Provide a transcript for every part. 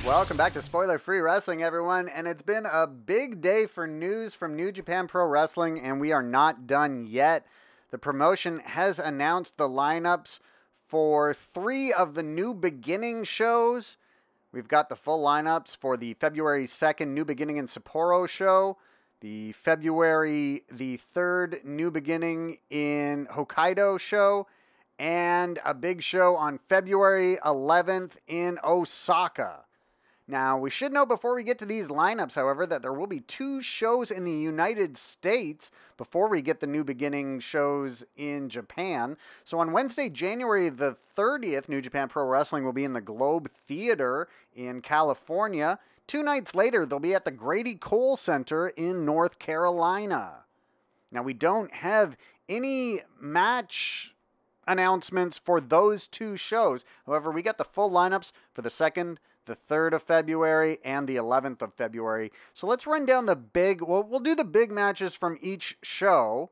Welcome back to Spoiler-Free Wrestling, everyone. And it's been a big day for news from New Japan Pro Wrestling, and we are not done yet. The promotion has announced the lineups for 3 of the New Beginning shows. We've got the full lineups for the February 2nd New Beginning in Sapporo show, the February the 3rd New Beginning in Hokkaido show, and a big show on February 11th in Osaka. Now, we should know before we get to these lineups, however, that there will be 2 shows in the United States before we get the New Beginning shows in Japan. So on Wednesday, January the 30th, New Japan Pro Wrestling will be in the Globe Theater in California. 2 nights later, they'll be at the Grady Cole Center in North Carolina. Now, we don't have any match announcements for those 2 shows. However, we got the full lineups for the 2nd, the 3rd of February, and the 11th of February. So let's run down the big, we'll do the big matches from each show.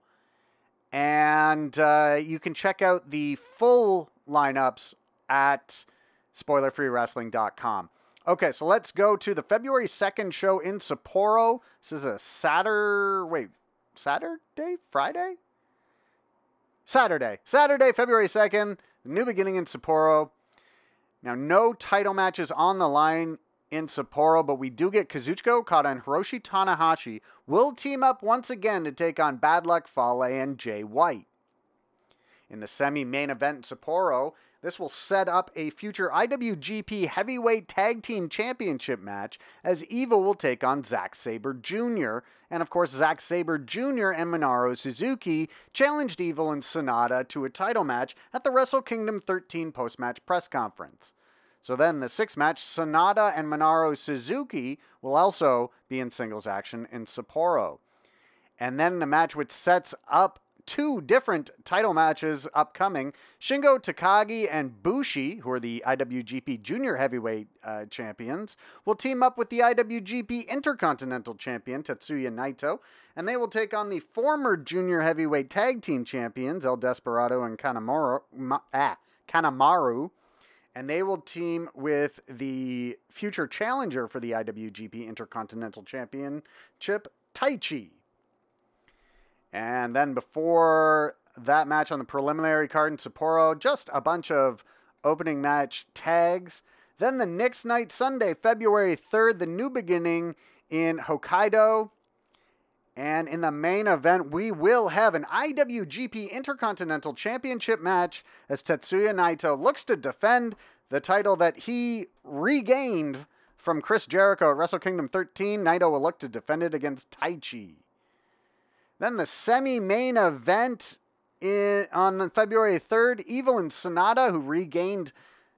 And you can check out the full lineups at SpoilerFreeWrestling.com. Okay, so let's go to the February 2nd show in Sapporo. This is a Saturday, Friday, February 2nd, New Beginning in Sapporo. Now, no title matches on the line in Sapporo, but we do get Kazuchika Okada and Hiroshi Tanahashi will team up once again to take on Bad Luck Fale and Jay White. In the semi-main event in Sapporo, this will set up a future IWGP Heavyweight Tag Team Championship match as Evil will take on Zack Sabre Jr. And of course, Zack Sabre Jr. and Minoru Suzuki challenged Evil and Sonata to a title match at the Wrestle Kingdom 13 post-match press conference. So then the 6th match, Sonata and Minoru Suzuki will also be in singles action in Sapporo. And then the match which sets up 2 different title matches upcoming. Shingo Takagi and Bushi, who are the IWGP Junior Heavyweight champions, will team up with the IWGP Intercontinental Champion Tetsuya Naito, and they will take on the former Junior Heavyweight Tag Team Champions El Desperado and Kanemaru, and they will team with the future challenger for the IWGP Intercontinental Championship, Taichi. And then before that match on the preliminary card in Sapporo, just a bunch of opening match tags. Then the next night, Sunday, February 3rd, the New Beginning in Hokkaido. And in the main event, we will have an IWGP Intercontinental Championship match as Tetsuya Naito looks to defend the title that he regained from Chris Jericho at Wrestle Kingdom 13. Naito will look to defend it against Taichi. Then the semi-main event on February 3rd, Evil and Sonata, who regained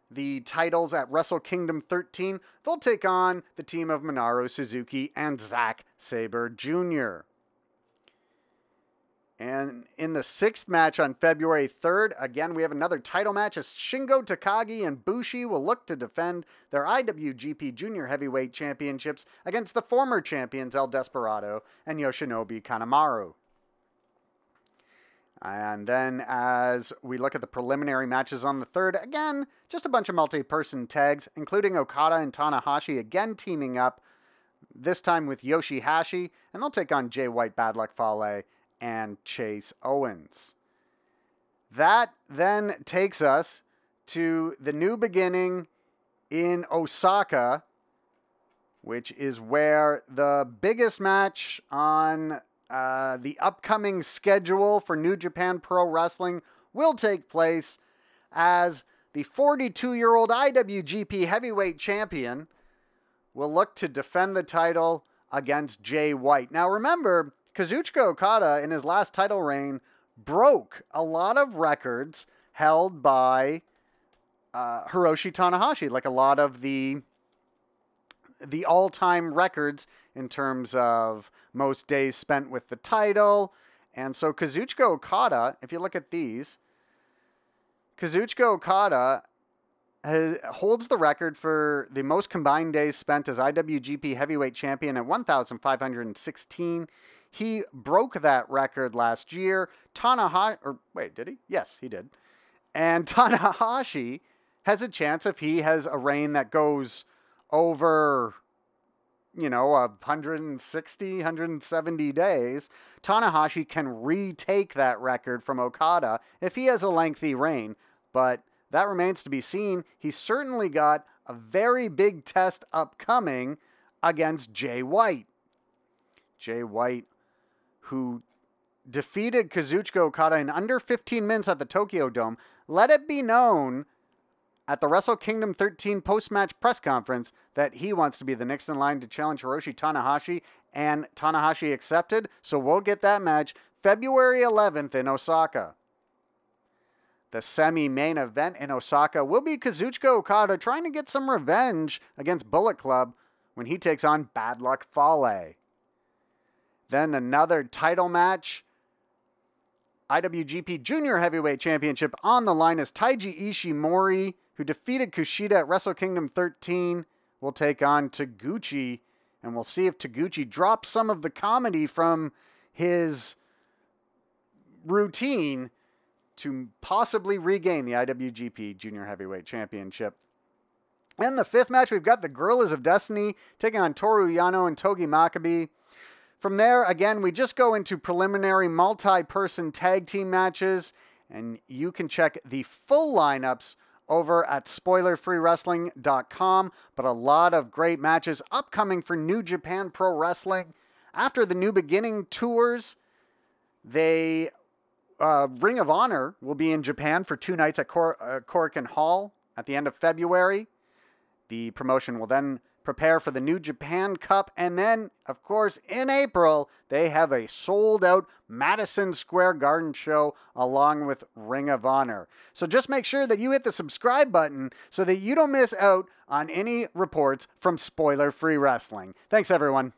the titles at Wrestle Kingdom 13, they'll take on the team of Minoru Suzuki and Zack Sabre Jr. And in the 6th match on February 3rd, again, we have another title match as Shingo Takagi and Bushi will look to defend their IWGP Junior Heavyweight Championships against the former champions El Desperado and Yoshinobu Kanemaru. And then as we look at the preliminary matches on the 3rd, again, just a bunch of multi-person tags, including Okada and Tanahashi again teaming up, this time with Yoshihashi, and they'll take on Jay White, Bad Luck Fale, and Chase Owens. That then takes us to the New Beginning in Osaka, which is where the biggest match on the upcoming schedule for New Japan Pro Wrestling will take place, as the 42-year-old IWGP Heavyweight Champion will look to defend the title against Jay White. Now remember, Kazuchika Okada in his last title reign broke a lot of records held by Hiroshi Tanahashi, like a lot of the all-time records in terms of most days spent with the title. And so Kazuchika Okada, if you look at these, Kazuchika Okada holds the record for the most combined days spent as IWGP Heavyweight Champion at 1,516. He broke that record last year. Did he? Yes, he did. And Tanahashi has a chance, if he has a reign that goes over, 160, 170 days, Tanahashi can retake that record from Okada if he has a lengthy reign. But that remains to be seen. He's certainly got a very big test upcoming against Jay White. Jay White, who defeated Kazuchika Okada in under 15 minutes at the Tokyo Dome. Let it be known at the Wrestle Kingdom 13 post-match press conference that he wants to be the next in line to challenge Hiroshi Tanahashi, and Tanahashi accepted, so we'll get that match February 11th in Osaka. The semi-main event in Osaka will be Kazuchika Okada trying to get some revenge against Bullet Club when he takes on Bad Luck Fale. Then another title match. IWGP Junior Heavyweight Championship on the line as Taiji Ishimori, who defeated Kushida at Wrestle Kingdom 13, will take on Taguchi. And we'll see if Taguchi drops some of the comedy from his routine to possibly regain the IWGP Junior Heavyweight Championship. And the fifth match, we've got the Guerrillas of Destiny taking on Toru Yano and Togi Makabe. From there, again, we just go into preliminary multi-person tag team matches, and you can check the full lineups over at spoilerfreewrestling.com, but a lot of great matches upcoming for New Japan Pro Wrestling. After the New Beginning tours, Ring of Honor will be in Japan for 2 nights at Korakuen Hall at the end of February. The promotion will then prepare for the New Japan Cup, and then, of course, in April, they have a sold-out Madison Square Garden show along with Ring of Honor. So just make sure that you hit the subscribe button so that you don't miss out on any reports from Spoiler Free Wrestling. Thanks, everyone.